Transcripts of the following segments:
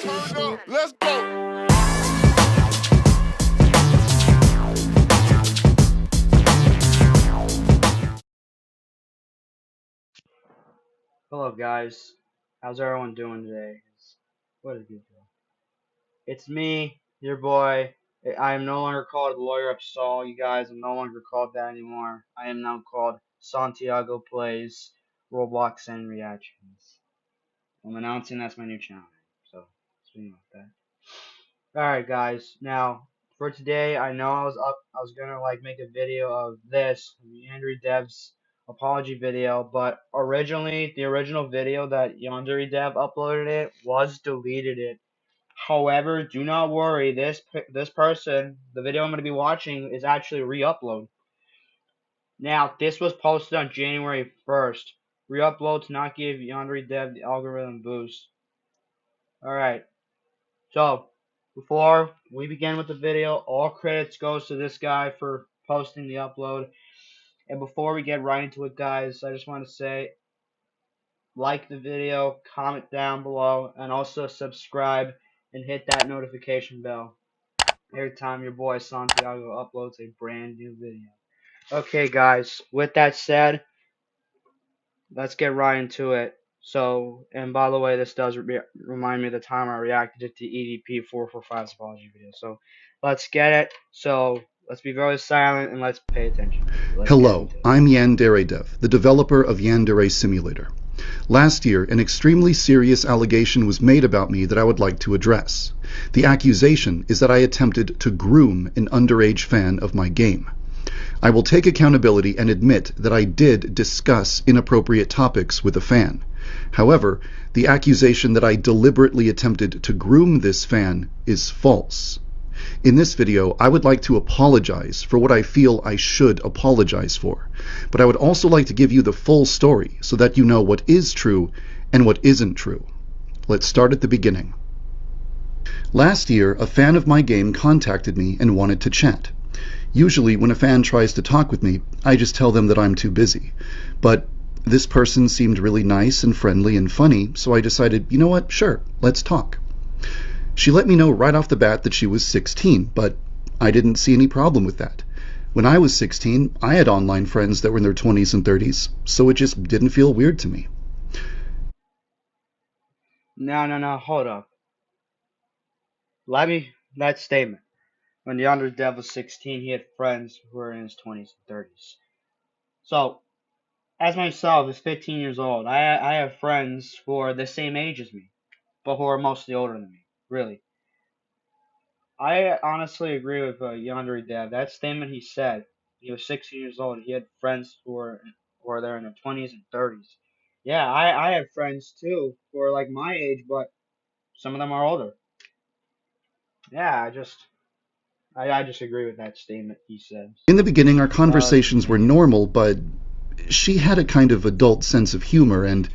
Turn up, let's go. Hello guys, how's everyone doing today? What is good? It's me, your boy. I am no longer called the Lawyer of Saul, you guys. I'm no longer called that anymore. I am now called Santiago Plays Roblox and Reactions. I'm announcing that's my new channel, so speaking of that. Alright guys, now for today, I know I was gonna make a video of this, YandereDev's apology video, but originally, the original video that YandereDev uploaded it was deleted it. However, do not worry, this person, the video I'm gonna be watching, is actually re-upload. Now, this was posted on January 1st. Re-upload to not give YandereDev the algorithm boost. Alright. So, before we begin with the video, all credits goes to this guy for posting the upload. And before we get right into it, guys, I just want to say, like the video, comment down below, and also subscribe and hit that notification bell every time your boy Santiago uploads a brand new video. Okay, guys, with that said, let's get right into it. So, and by the way, this does remind me of the time I reacted to EDP 445's apology video. So, let's get it. So, let's be very silent and let's pay attention. Hello, I'm YandereDev, the developer of Yandere Simulator. Last year, an extremely serious allegation was made about me that I would like to address. The accusation is that I attempted to groom an underage fan of my game. I will take accountability and admit that I did discuss inappropriate topics with a fan. However, the accusation that I deliberately attempted to groom this fan is false. In this video, I would like to apologize for what I feel I should apologize for, but I would also like to give you the full story so that you know what is true and what isn't true. Let's start at the beginning. Last year, a fan of my game contacted me and wanted to chat. Usually, when a fan tries to talk with me, I just tell them that I'm too busy. But this person seemed really nice and friendly and funny, so I decided, you know what, sure, let's talk. She let me know right off the bat that she was 16, but I didn't see any problem with that. When I was 16, I had online friends that were in their 20s and 30s, so it just didn't feel weird to me. No, hold up. That statement. When YandereDev was 16, he had friends who were in his 20s and 30s. So, as myself, is 15 years old, I have friends who are the same age as me, but who are mostly older than me, really. I honestly agree with YandereDev. That statement he said, he was 16 years old, he had friends who were there in their 20s and 30s. Yeah, I have friends too who are like my age, but some of them are older. Yeah, I just agree with that statement he said. In the beginning, our conversations were normal, but she had a kind of adult sense of humor, and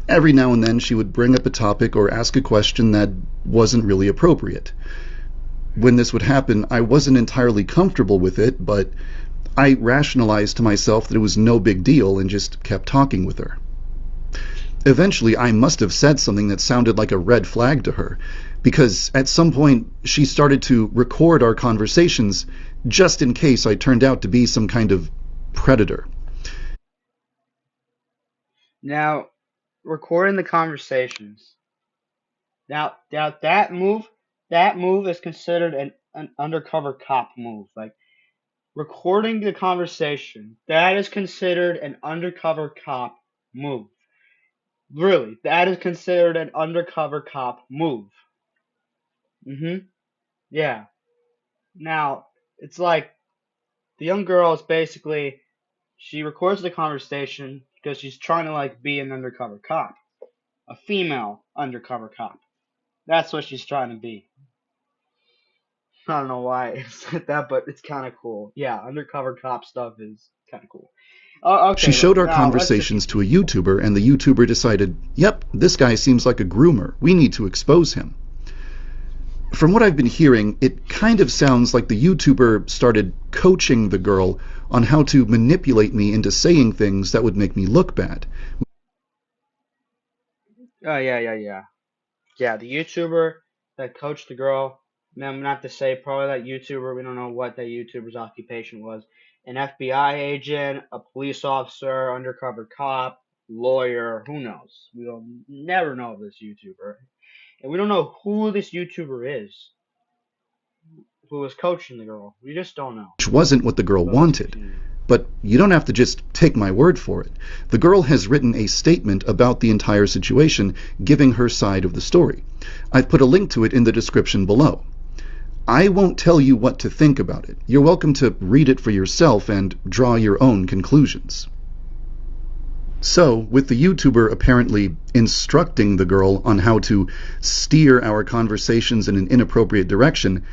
every now and then she would bring up a topic or ask a question that wasn't really appropriate. When this would happen, I wasn't entirely comfortable with it, but I rationalized to myself that it was no big deal and just kept talking with her. Eventually, I must have said something that sounded like a red flag to her, because at some point she started to record our conversations just in case I turned out to be some kind of predator. Now, recording the conversations. Now that move is considered an undercover cop move. Like, recording the conversation, that is considered an undercover cop move. Really, that is considered an undercover cop move. Yeah. Now, it's like, the young girl is basically, she records the conversation because she's trying to be an undercover cop. A female undercover cop. That's what she's trying to be. I don't know why I said that, but it's kind of cool. Yeah, undercover cop stuff is kind of cool. Okay, she showed our conversations to a YouTuber, and the YouTuber decided, yep, this guy seems like a groomer. We need to expose him. From what I've been hearing, it kind of sounds like the YouTuber started coaching the girl on how to manipulate me into saying things that would make me look bad. Oh, yeah. Yeah, the YouTuber that coached the girl. Not to say probably that YouTuber. We don't know what that YouTuber's occupation was. An FBI agent, a police officer, undercover cop, lawyer. Who knows? We'll never know this YouTuber, and we don't know who this YouTuber is who was coaching the girl. We just don't know. Which wasn't what the girl wanted. But you don't have to just take my word for it. The girl has written a statement about the entire situation, giving her side of the story. I've put a link to it in the description below. I won't tell you what to think about it. You're welcome to read it for yourself and draw your own conclusions. So, with the YouTuber apparently instructing the girl on how to steer our conversations in an inappropriate direction,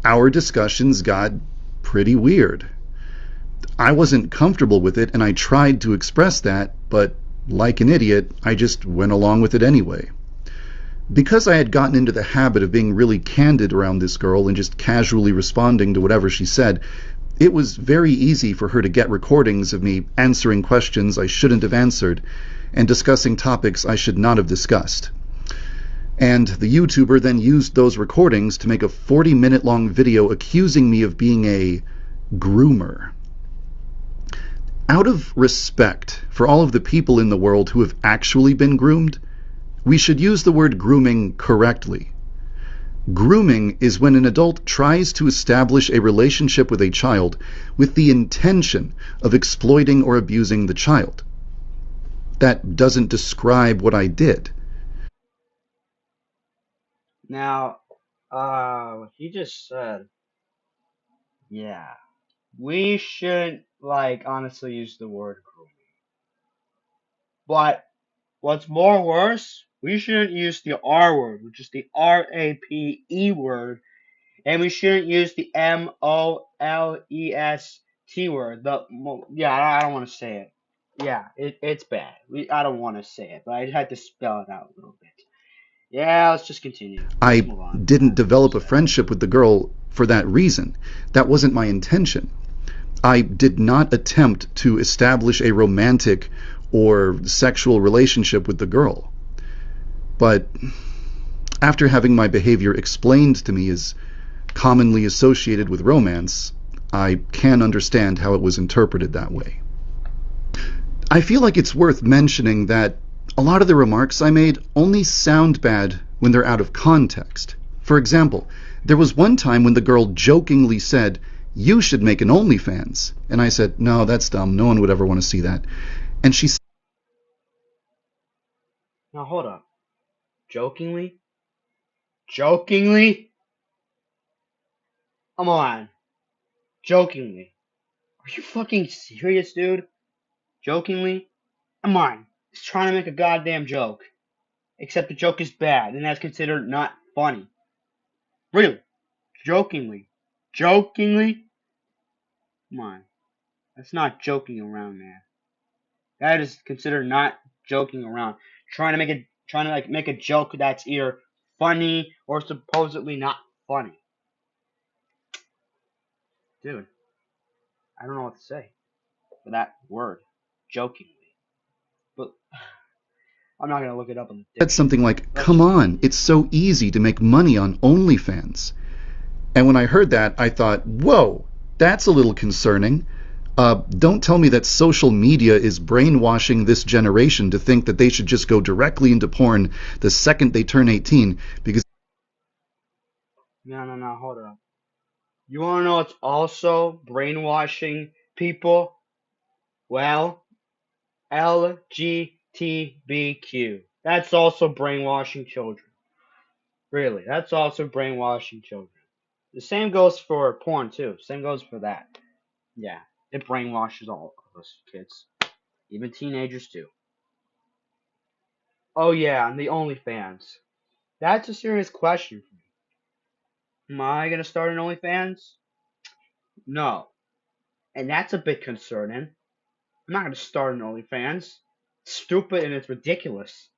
our discussions got pretty weird. I wasn't comfortable with it, and I tried to express that, but like an idiot, I just went along with it anyway. Because I had gotten into the habit of being really candid around this girl and just casually responding to whatever she said, it was very easy for her to get recordings of me answering questions I shouldn't have answered and discussing topics I should not have discussed. And the YouTuber then used those recordings to make a 40-minute long video accusing me of being a groomer. Out of respect for all of the people in the world who have actually been groomed, we should use the word grooming correctly. Grooming is when an adult tries to establish a relationship with a child with the intention of exploiting or abusing the child. That doesn't describe what I did. Now, he just said, yeah, we shouldn't, honestly use the word grooming. But what's more worse, we shouldn't use the R word, which is the R-A-P-E word, and we shouldn't use the M-O-L-E-S-T word. I don't want to say it. Yeah, it's bad. I don't want to say it, but I had to spell it out a little bit. Yeah, let's just continue. I move on. didn't develop a friendship with the girl for that reason. That wasn't my intention. I did not attempt to establish a romantic or sexual relationship with the girl. But after having my behavior explained to me as commonly associated with romance, I can understand how it was interpreted that way. I feel like it's worth mentioning that a lot of the remarks I made only sound bad when they're out of context. For example, there was one time when the girl jokingly said, "You should make an OnlyFans." And I said, "No, that's dumb. No one would ever want to see that." And she said, Now hold up. Jokingly? Jokingly? Come on. Jokingly. Are you fucking serious, dude? Jokingly? Come on. He's trying to make a goddamn joke. Except the joke is bad, and that's considered not funny. Really? Jokingly? Jokingly? Come on. That's not joking around, man. That is considered not joking around. Trying to make a joke that's either funny or supposedly not funny. Dude, I don't know what to say for that word, jokingly. But I'm not gonna look it up on the dictionary. something like, "Come on, it's so easy to make money on OnlyFans." And when I heard that, I thought, whoa, that's a little concerning. Don't tell me that social media is brainwashing this generation to think that they should just go directly into porn the second they turn 18, because... No, hold up. You wanna know what's also brainwashing people? Well, LGBTQ. That's also brainwashing children. Really, that's also brainwashing children. The same goes for porn, too. Same goes for that. Yeah, it brainwashes all of us kids. Even teenagers, too. Oh, yeah, and the OnlyFans. That's a serious question for me. Am I going to start an OnlyFans? No. And that's a bit concerning. I'm not going to start an OnlyFans. Stupid and it's ridiculous.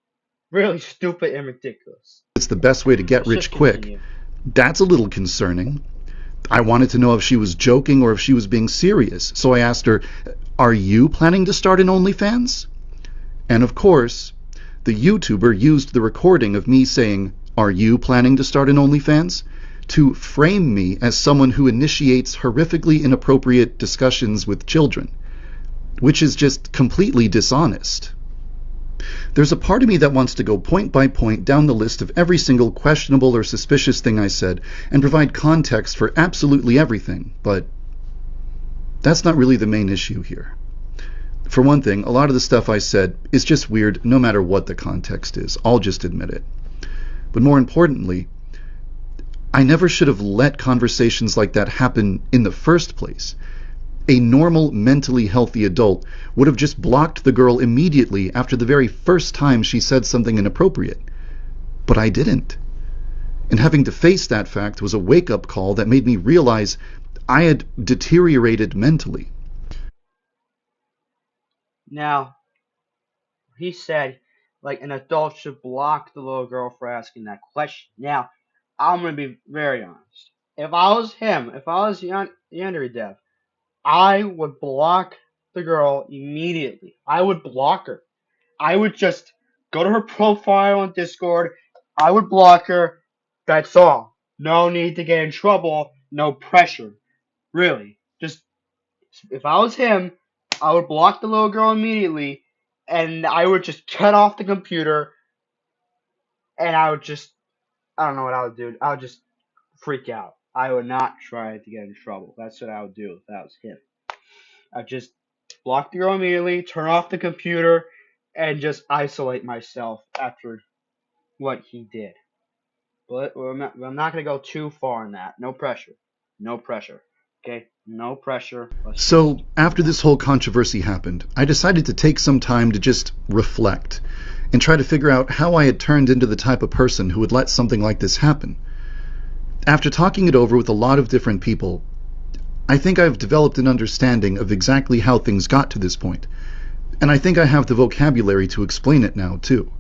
Really stupid and ridiculous. It's the best way to get rich quick. That's a little concerning. I wanted to know if she was joking or if she was being serious. So I asked her, "Are you planning to start an OnlyFans?" And of course, the YouTuber used the recording of me saying, Are you planning to start an OnlyFans? To frame me as someone who initiates horrifically inappropriate discussions with children, which is just completely dishonest. There's a part of me that wants to go point by point down the list of every single questionable or suspicious thing I said and provide context for absolutely everything, but that's not really the main issue here. For one thing, a lot of the stuff I said is just weird no matter what the context is. I'll just admit it. But more importantly, I never should have let conversations like that happen in the first place. A normal, mentally healthy adult would have just blocked the girl immediately after the very first time she said something inappropriate. But I didn't. And having to face that fact was a wake-up call that made me realize I had deteriorated mentally. Now, he said, like, an adult should block the little girl for asking that question. Now, I'm going to be very honest. If I was him, if I was YandereDev, I would block the girl immediately. I would block her. I would just go to her profile on Discord. I would block her. That's all. No need to get in trouble. No pressure. Really. Just, if I was him, I would block the little girl immediately, and I would just cut off the computer, and I don't know what I would do. I would just freak out. I would not try to get in trouble. That's what I would do if that was him. I'd just block the girl immediately, turn off the computer, and just isolate myself after what he did. But I'm not going to go too far in that. No pressure. No pressure. Okay? No pressure. So, after this whole controversy happened, I decided to take some time to just reflect and try to figure out how I had turned into the type of person who would let something like this happen. After talking it over with a lot of different people, I think I've developed an understanding of exactly how things got to this point, and I think I have the vocabulary to explain it now, too.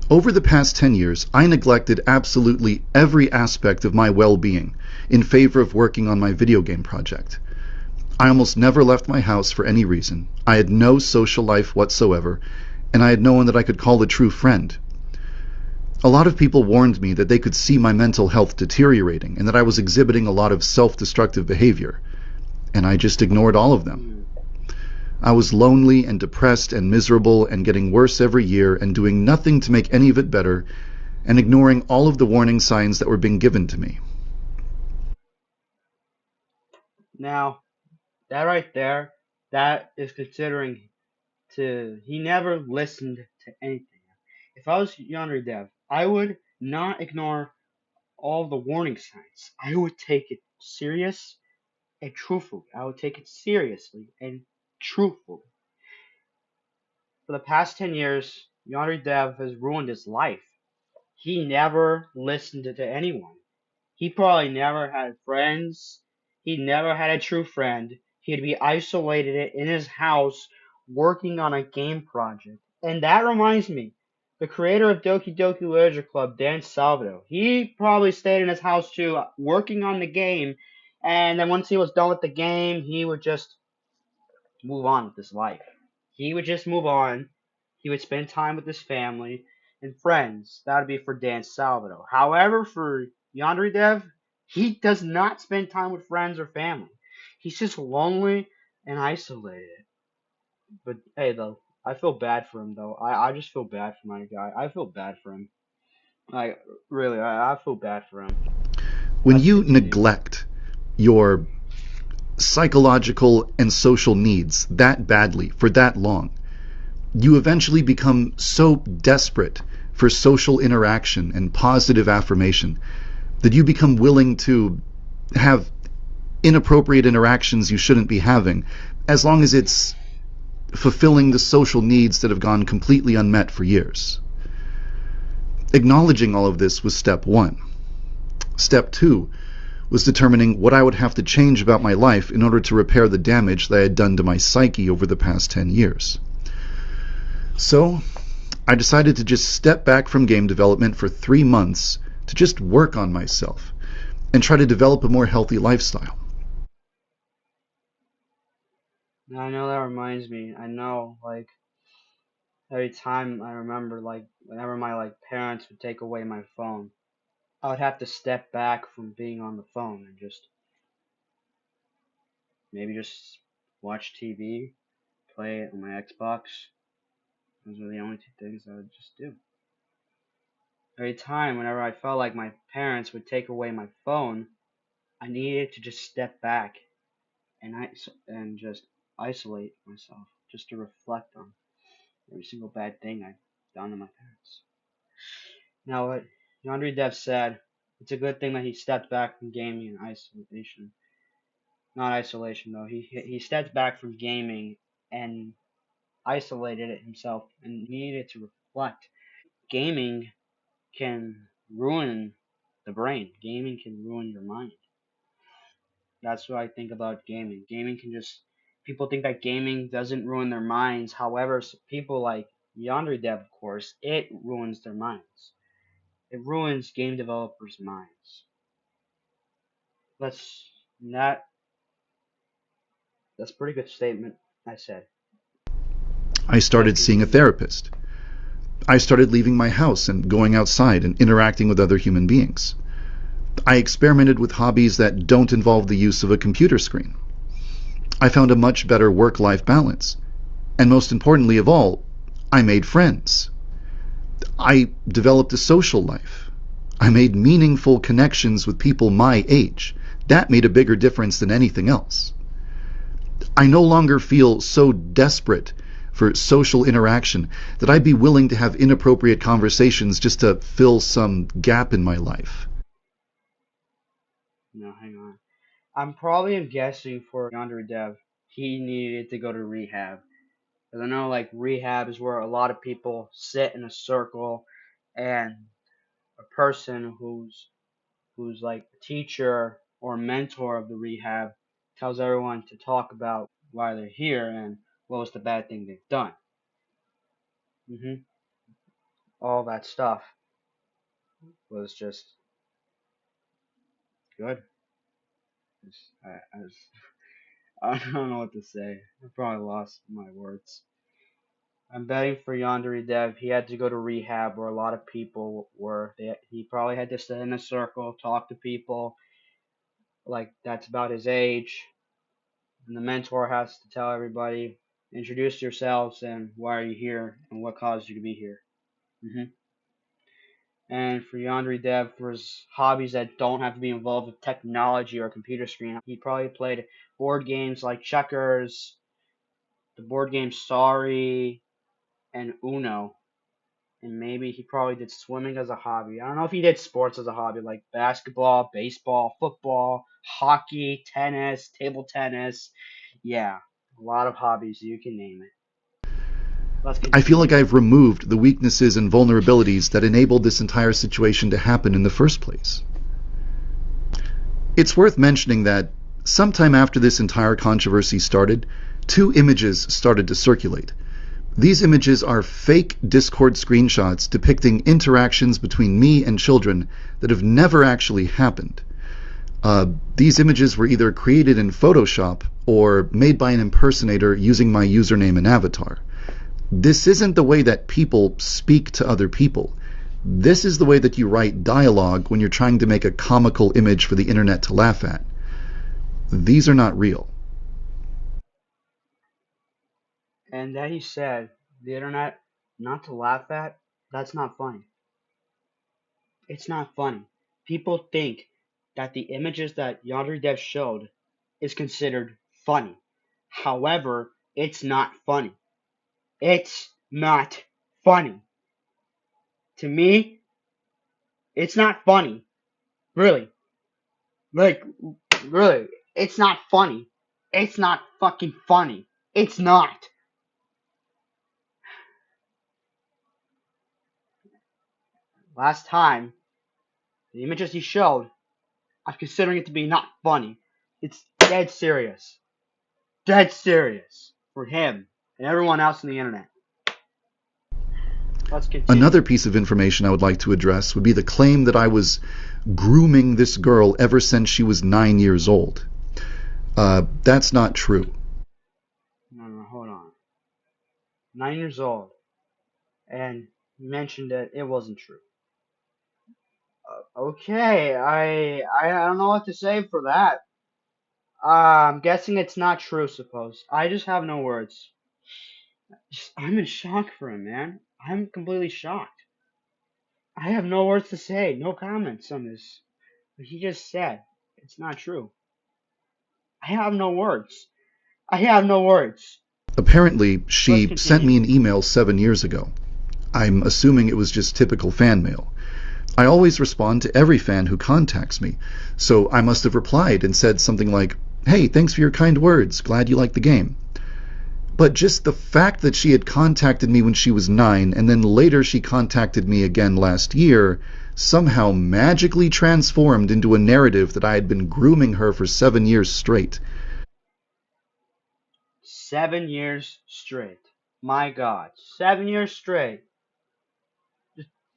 Over the past 10 years, I neglected absolutely every aspect of my well-being in favor of working on my video game project. I almost never left my house for any reason. I had no social life whatsoever, and I had no one that I could call a true friend. A lot of people warned me that they could see my mental health deteriorating and that I was exhibiting a lot of self-destructive behavior, and I just ignored all of them. I was lonely and depressed and miserable and getting worse every year and doing nothing to make any of it better and ignoring all of the warning signs that were being given to me. Now, that right there, that is considering he never listened to anything. If I was YandereDev, I would not ignore all the warning signs. I would take it serious and truthfully. I would take it seriously and truthfully. For the past 10 years, YandereDev has ruined his life. He never listened to anyone. He probably never had friends. He never had a true friend. He'd be isolated in his house working on a game project. And that reminds me, the creator of Doki Doki Literature Club, Dan Salvador, he probably stayed in his house too, working on the game. And then once he was done with the game, he would just move on with his life. He would just move on. He would spend time with his family and friends. That would be for Dan Salvador. However, for YandereDev, he does not spend time with friends or family. He's just lonely and isolated. But hey, though, I feel bad for him, though. I just feel bad for my guy. I feel bad for him. Like, really, I feel bad for him. When you neglect your psychological and social needs that badly for that long, you eventually become so desperate for social interaction and positive affirmation that you become willing to have inappropriate interactions you shouldn't be having, as long as it's fulfilling the social needs that have gone completely unmet for years. Acknowledging all of this was step one. Step two was determining what I would have to change about my life in order to repair the damage that I had done to my psyche over the past 10 years. So, I decided to just step back from game development for 3 months to just work on myself and try to develop a more healthy lifestyle. I know that reminds me. I know, like, every time I remember, like, whenever my, like, parents would take away my phone, I would have to step back from being on the phone and just maybe just watch TV, play it on my Xbox. Those are the only two things I would just do. Every time, whenever I felt like my parents would take away my phone, I needed to just step back and just isolate myself, just to reflect on every single bad thing I've done to my parents. Now, what YandereDev said, it's a good thing that he stepped back from gaming and isolation. Not isolation though. He stepped back from gaming and isolated it himself and needed to reflect. Gaming can ruin the brain. Gaming can ruin your mind. That's what I think about gaming. Gaming can just people think that gaming doesn't ruin their minds. However, people like YandereDev, of course, it ruins their minds. It ruins game developers' minds. That's that. That's a pretty good statement. I said. I started seeing a therapist. I started leaving my house and going outside and interacting with other human beings. I experimented with hobbies that don't involve the use of a computer screen. I found a much better work-life balance. And most importantly of all, I made friends. I developed a social life. I made meaningful connections with people my age. That made a bigger difference than anything else. I no longer feel so desperate for social interaction that I'd be willing to have inappropriate conversations just to fill some gap in my life. No, hang on. I'm probably guessing for YandereDev, he needed to go to rehab. Because I know, like, rehab is where a lot of people sit in a circle, and a person who's like a teacher or mentor of the rehab tells everyone to talk about why they're here and what was the bad thing they've done. All that stuff was just good. I don't know what to say. I probably lost my words. I'm betting for YandereDev, he had to go to rehab where a lot of people were. He probably had to sit in a circle, talk to people like that's about his age, and the mentor has to tell everybody, introduce yourselves and why are you here and what caused you to be here. And for YandereDev, for his hobbies that don't have to be involved with technology or a computer screen, he probably played board games like checkers, the board game Sorry, and Uno. And maybe he probably did swimming as a hobby. I don't know if he did sports as a hobby, like basketball, baseball, football, hockey, tennis, table tennis. Yeah, a lot of hobbies, you can name it. Let's I feel continue. like I've removed the weaknesses and vulnerabilities that enabled this entire situation to happen in the first place. It's worth mentioning that sometime after this entire controversy started, two images started to circulate. These images are fake Discord screenshots depicting interactions between me and children that have never actually happened. These images were either created in Photoshop or made by an impersonator using my username and avatar. This isn't the way that people speak to other people. This is the way that you write dialogue when you're trying to make a comical image for the internet to laugh at. These are not real. And that he said, the internet, not to laugh at, that's not funny. It's not funny. People think that the images that YandereDev showed is considered funny. However, it's not funny. It's not funny. To me, it's not funny. Really. Like, really. It's not funny. It's not fucking funny. It's not. Last time, the images he showed, I'm considering it to be not funny. It's dead serious. Dead serious. For him and everyone else on the internet. Let's continue. Another piece of information I would like to address would be the claim that I was grooming this girl ever since she was 9 years old. That's not true. No, hold on. 9 years old. and mentioned that it wasn't true. Okay, I don't know what to say for that. I'm guessing it's not true, suppose. I just have no words. I'm in shock for him, man. I'm completely shocked. I have no words to say, no comments on this. What he just said, it's not true. I have no words. I have no words. Apparently, Let's she sent continue. me an email 7 years ago. I'm assuming it was just typical fan mail. I always respond to every fan who contacts me, so I must have replied and said something like, "Hey, thanks for your kind words, glad you like the game." But just the fact that she had contacted me when she was 9, and then later she contacted me again last year, somehow magically transformed into a narrative that I had been grooming her for 7 years straight. 7 years straight. My God, 7 years straight.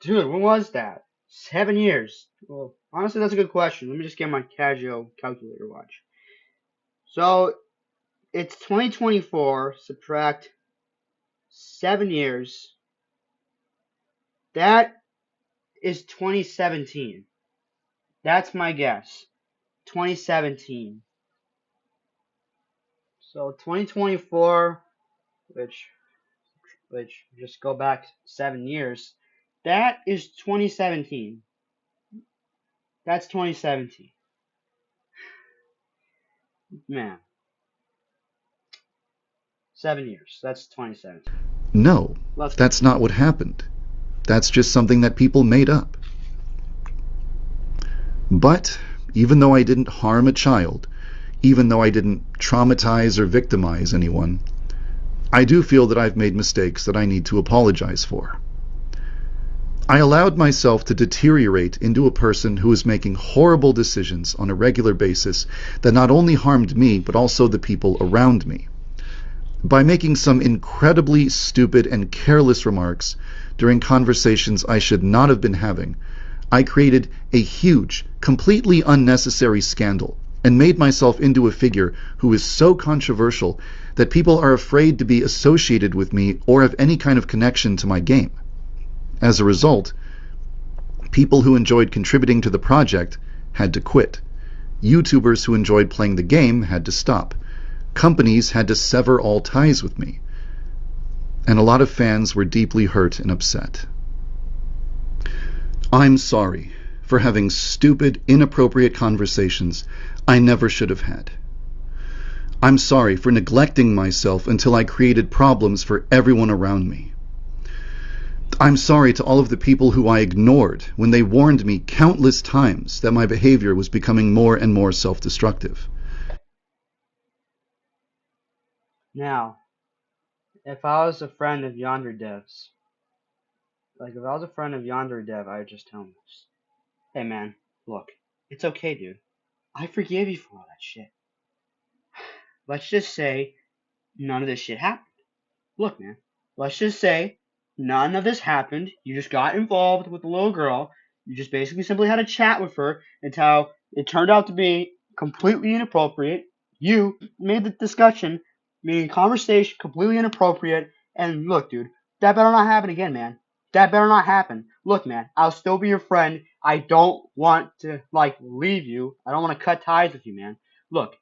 Dude, when was that? 7 years. Well, honestly, that's a good question. Let me just get my Casio calculator watch. So, it's 2024, subtract 7 years. That is 2017. That's my guess. 2017. So 2024, which just go back 7 years, that is 2017. That's 2017. Man, 7 years. That's 2017. No, Let's that's continue. not what happened. That's just something that people made up. But even though I didn't harm a child, even though I didn't traumatize or victimize anyone, I do feel that I've made mistakes that I need to apologize for. I allowed myself to deteriorate into a person who was making horrible decisions on a regular basis that not only harmed me, but also the people around me. By making some incredibly stupid and careless remarks during conversations I should not have been having, I created a huge, completely unnecessary scandal and made myself into a figure who is so controversial that people are afraid to be associated with me or have any kind of connection to my game. As a result, people who enjoyed contributing to the project had to quit. YouTubers who enjoyed playing the game had to stop. Companies had to sever all ties with me. And a lot of fans were deeply hurt and upset. I'm sorry for having stupid, inappropriate conversations I never should have had. I'm sorry for neglecting myself until I created problems for everyone around me. I'm sorry to all of the people who I ignored when they warned me countless times that my behavior was becoming more and more self-destructive. Now, if I was a friend of YandereDev's, if I was a friend of YandereDev, I would just tell him this. Hey man, look, it's okay, dude. I forgive you for all that shit. Let's just say none of this shit happened. Look, man, let's just say none of this happened. You just got involved with the little girl. You just basically simply had a chat with her until it turned out to be completely inappropriate. You made the discussion, meaning conversation, completely inappropriate. And look, dude, that better not happen again, man. That better not happen. Look, man, I'll still be your friend. I don't want to, leave you. I don't want to cut ties with you, man. Look,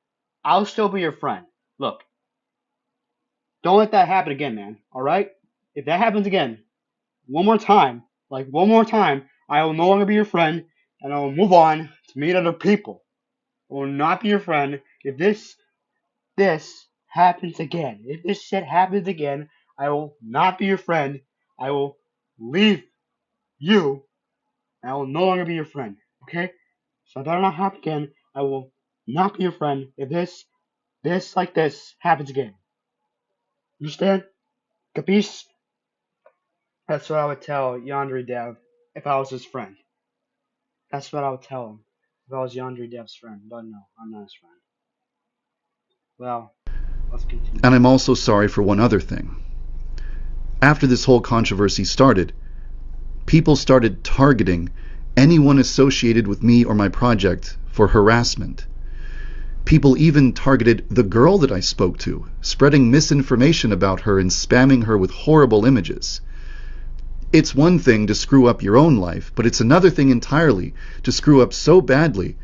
I'll still be your friend. Look, don't let that happen again, man. Alright? If that happens again, one more time, I will no longer be your friend, and I will move on to meet other people. I will not be your friend if this happens again. If this shit happens again, I will not be your friend. I will leave you, and I will no longer be your friend. Okay? So that will not happen again. I will not be your friend if this happens again. Understand? Capiche? That's what I would tell YandereDev if I was his friend. That's what I would tell him if I was YandereDev's friend. But no, I'm not his friend. Well, let's continue. And I'm also sorry for one other thing. After this whole controversy started, people started targeting anyone associated with me or my project for harassment. People even targeted the girl that I spoke to, spreading misinformation about her and spamming her with horrible images. It's one thing to screw up your own life, but it's another thing entirely to screw up so badly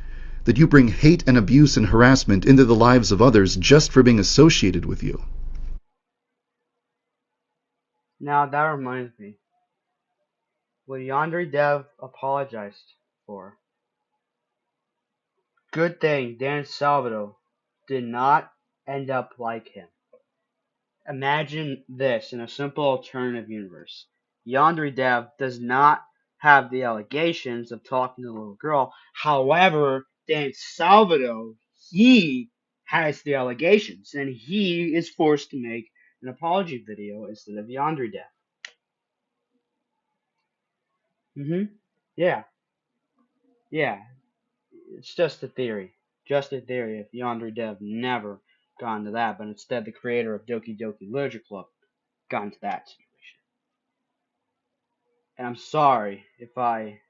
that you bring hate and abuse and harassment into the lives of others just for being associated with you. Now that reminds me, what YandereDev apologized for. Good thing Dan Salvador did not end up like him. Imagine this in a simple alternative universe. YandereDev does not have the allegations of talking to the little girl. However, Dan Salvador, he has the allegations, and he is forced to make an apology video instead of YandereDev. Yeah, yeah. It's just a theory. Just a theory if YandereDev never got into that, but instead the creator of Doki Doki Literature Club got into that situation. And I'm sorry if I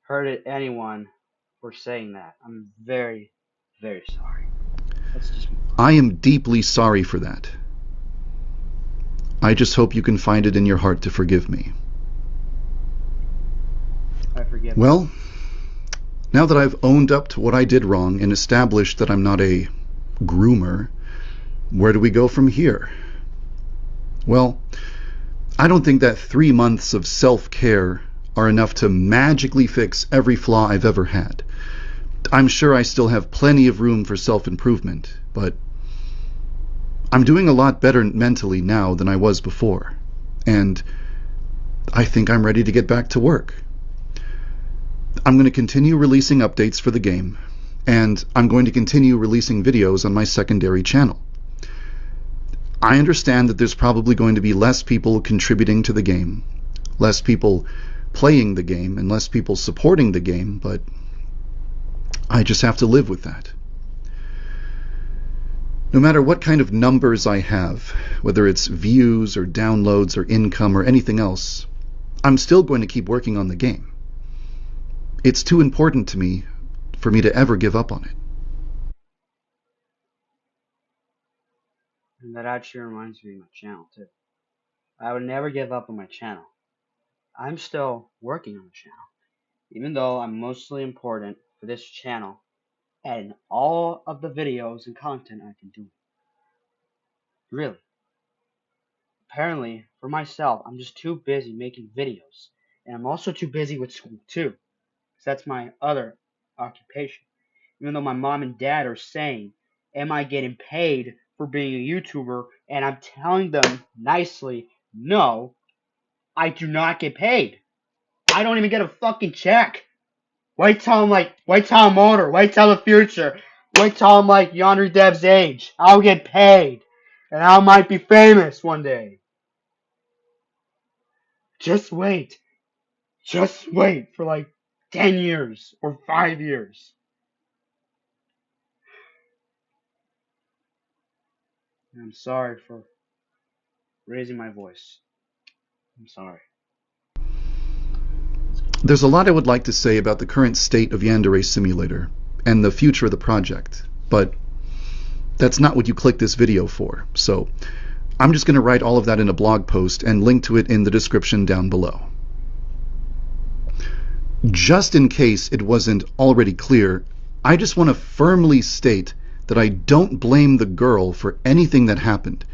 hurted anyone for saying that. I'm very, very sorry. Let's just move on. I am deeply sorry for that. I just hope you can find it in your heart to forgive me. I forgive. Well, now that I've owned up to what I did wrong and established that I'm not a groomer, where do we go from here? Well, I don't think that 3 months of self-care are enough to magically fix every flaw I've ever had. I'm sure I still have plenty of room for self-improvement, but I'm doing a lot better mentally now than I was before, and I think I'm ready to get back to work. I'm going to continue releasing updates for the game, and I'm going to continue releasing videos on my secondary channel. I understand that there's probably going to be less people contributing to the game, less people playing the game, and less people supporting the game, but I just have to live with that. No matter what kind of numbers I have, whether it's views or downloads or income or anything else, I'm still going to keep working on the game. It's too important to me for me to ever give up on it. And that actually reminds me of my channel too. I would never give up on my channel. I'm still working on the channel. Even though I'm mostly important for this channel and all of the videos and content I can do. Really. Apparently, for myself, I'm just too busy making videos. And I'm also too busy with school too. That's my other occupation. Even though my mom and dad are saying, am I getting paid for being a YouTuber? And I'm telling them nicely, no, I do not get paid. I don't even get a fucking check. Wait till I'm older. Wait till the future. Wait till I'm like YandereDev's age. I'll get paid. And I might be famous one day. Just wait. Just wait for like 10 years or 5 years. I'm sorry for raising my voice. I'm sorry. There's a lot I would like to say about the current state of Yandere Simulator and the future of the project, but that's not what you clicked this video for, so I'm just going to write all of that in a blog post and link to it in the description down below. Just in case it wasn't already clear, I just want to firmly state that I don't blame the girl for anything that happened,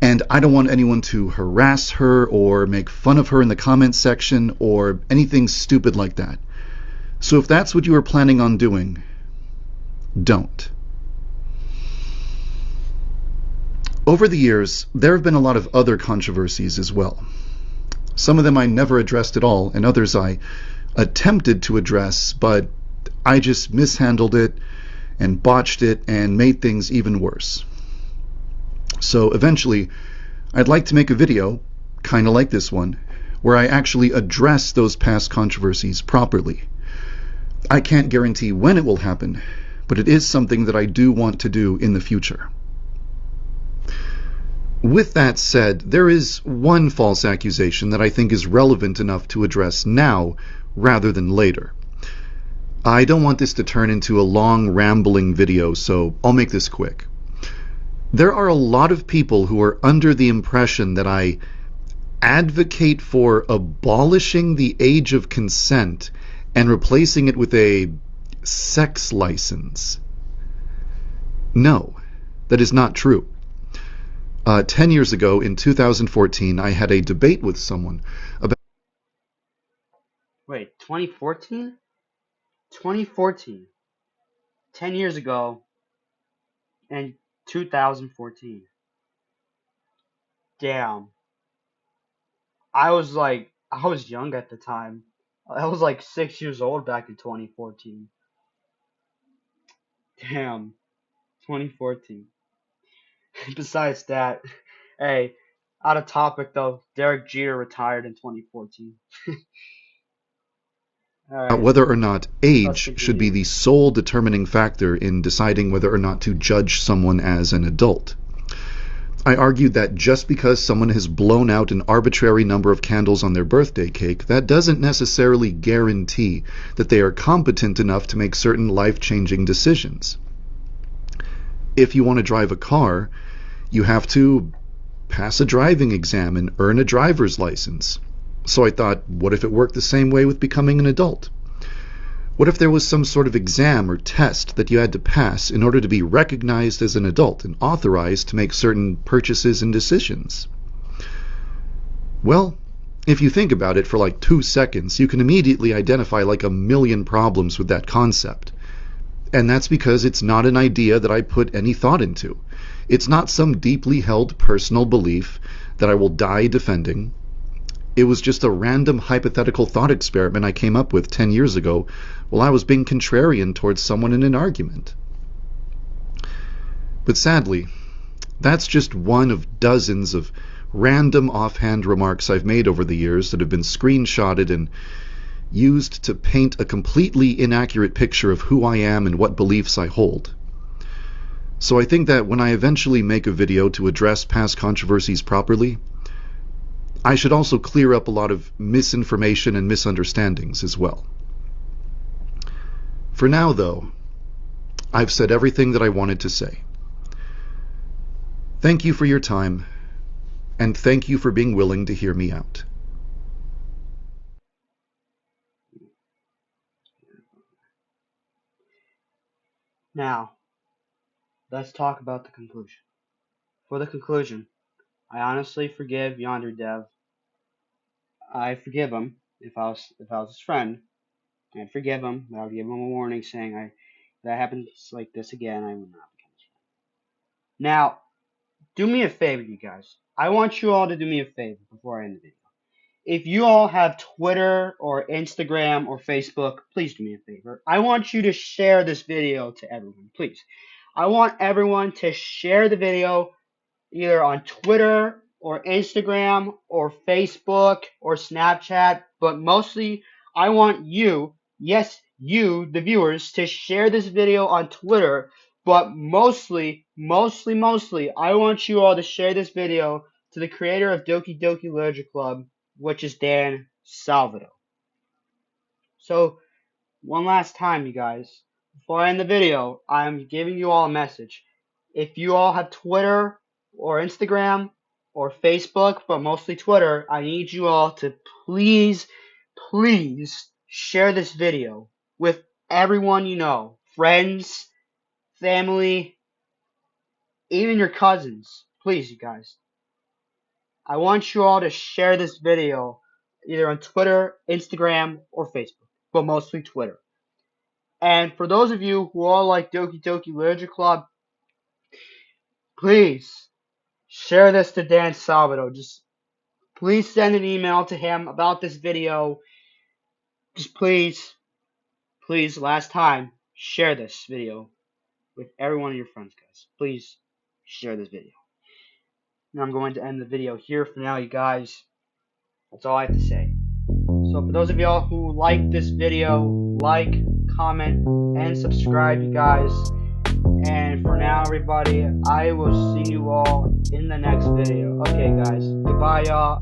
and I don't want anyone to harass her or make fun of her in the comments section or anything stupid like that. So if that's what you are planning on doing, don't. Over the years, there have been a lot of other controversies as well. Some of them I never addressed at all, and others I attempted to address, but I just mishandled it and botched it and made things even worse. So eventually, I'd like to make a video, kind of like this one, where I actually address those past controversies properly. I can't guarantee when it will happen, but it is something that I do want to do in the future. With that said, there is one false accusation that I think is relevant enough to address now rather than later. I don't want this to turn into a long rambling video, so I'll make this quick. There are a lot of people who are under the impression that I advocate for abolishing the age of consent and replacing it with a sex license. No, that is not true. 10 years ago, in 2014, I had a debate with someone about... Wait, 2014? 2014. 10 years ago, and 2014. Damn. I was young at the time. I was like 6 years old back in 2014. Damn. 2014. Besides that, hey, out of topic though, Derek Jeter retired in 2014. Alright, whether or not let's age should be continue. the sole determining factor in deciding whether or not to judge someone as an adult. I argued that just because someone has blown out an arbitrary number of candles on their birthday cake, that doesn't necessarily guarantee that they are competent enough to make certain life-changing decisions. If you want to drive a car, you have to pass a driving exam and earn a driver's license. So I thought, what if it worked the same way with becoming an adult? What if there was some sort of exam or test that you had to pass in order to be recognized as an adult and authorized to make certain purchases and decisions? Well, if you think about it for like 2 seconds, you can immediately identify like a million problems with that concept. And that's because it's not an idea that I put any thought into. It's not some deeply held personal belief that I will die defending. It was just a random hypothetical thought experiment I came up with 10 years ago while I was being contrarian towards someone in an argument. But sadly, that's just one of dozens of random offhand remarks I've made over the years that have been screenshotted and used to paint a completely inaccurate picture of who I am and what beliefs I hold. So I think that when I eventually make a video to address past controversies properly, I should also clear up a lot of misinformation and misunderstandings as well. For now, though, I've said everything that I wanted to say. Thank you for your time, and thank you for being willing to hear me out. Now, let's talk about the conclusion. For the conclusion, I honestly forgive YandereDev. I forgive him if I was his friend. I'd forgive him, but I'll give him a warning saying if that happens like this again, I will not become his friend. Now, do me a favor, you guys. I want you all to do me a favor before I end the video. If you all have Twitter or Instagram or Facebook, please do me a favor. I want you to share this video to everyone, please. I want everyone to share the video either on Twitter or Instagram or Facebook or Snapchat, but mostly I want you, yes, you, the viewers, to share this video on Twitter, but mostly, I want you all to share this video to the creator of Doki Doki Literature Club, which is Dan Salvador. So, one last time, you guys, before I end the video, I'm giving you all a message. If you all have Twitter or Instagram or Facebook, but mostly Twitter, I need you all to please share this video with everyone you know. Friends, family, even your cousins. Please, you guys. I want you all to share this video either on Twitter, Instagram, or Facebook, but mostly Twitter. And for those of you who all like Doki Doki Literature Club, please share this to Dan Salvador. Just please send an email to him about this video. Just please, last time, share this video with every one of your friends, guys. Please share this video. Now I'm going to end the video here for now, you guys. That's all I have to say. So for those of y'all who like this video, like, comment, and subscribe, you guys. And for now, everybody, I will see you all in the next video. Okay, guys. Goodbye, y'all.